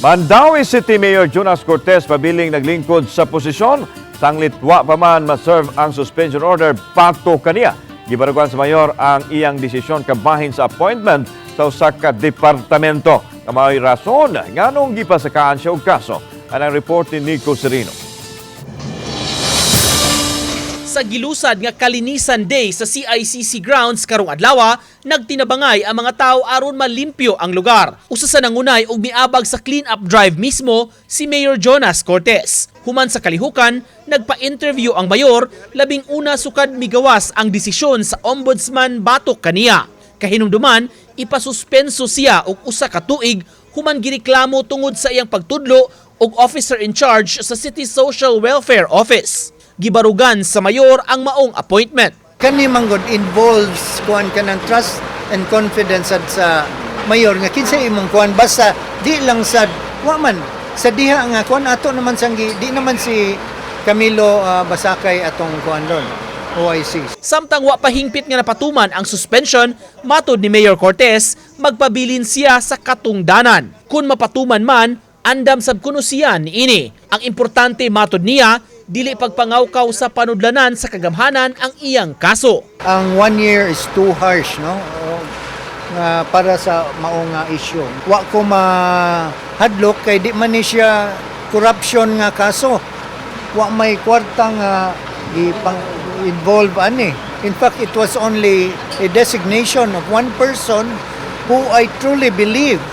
Mandawi City Mayor Jonas Cortez pabiling naglingkod sa posisyon. Sanglit wa pa man ma-serve ang suspension order pato kaniya. Gibarugan sa mayor ang iyang desisyon kabahin sa appointment sa usa ka departamento. Kamay rason nganong gipasakaan siya og kaso. Anang report ni Nico Serino. Sa gilusad nga Kalinisan Day sa CICC grounds karong adlaw, nagtinabangay ang mga tao aron malimpyo ang lugar. Usa sa nangunay og miabag sa clean up drive mismo si Mayor Jonas Cortez. Human sa kalihukan, nagpa-interview ang mayor, labing una sukad migawas ang desisyon sa ombudsman batok kaniya. Kahinumduman, ipasuspenso siya og usa ka tuig human gireklamo tungod sa iyang pagtudlo og officer in charge sa City Social Welfare Office. Gibarugan sa mayor ang maong appointment. Kani manggod involves kuan kanang trust and confidence sa mayor nga kinsa imong kuan basta di lang sa wa man sa diha nga kuan ato naman sanggi di naman si Camilo Basakay atong kuan ron OIC. Samtang wa pahingpit nga napatuman ang suspension, matod ni Mayor Cortez, magpabilin siya sa katungdanan. Kung mapatuman man, andam sab kuno siya niini. Ang importante matod niya, dili pagpangawkaw sa panudlanan sa kagamhanan ang iyang kaso. Ang 1 year is too harsh, no? Para sa maong issue. Wa ko mahadlok kay di man ni siya corruption nga kaso. Wa may kwarta nga involve ani. In fact, it was only a designation of one person who I truly believe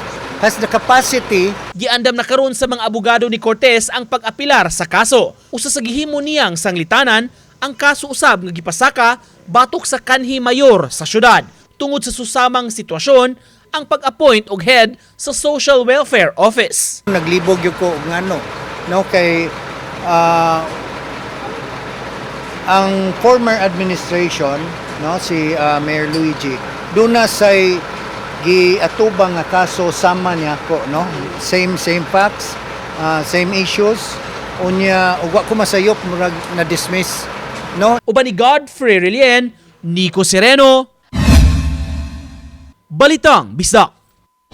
has the capacity. Giandam na karon sa mga abogado ni Cortez ang pag-apilar sa kaso. Usa sa gihimo niyang sanglitanan, ang kaso usab nga gipasaka batok sa kanhi mayor sa syudad. Tungod sa susamang sitwasyon, ang pag-appoint og head sa Social Welfare Office. Naglibog yung ko ngano, no, kay ang former administration, no, si Mayor Luigi, doon na say giatubang nga kaso sama niya ko, no, same facts, same issues, unya ug wa ko masayop murag na dismiss, no. Uban ni Godfrey Relien, Nico Sereno, Balitang Bisdak.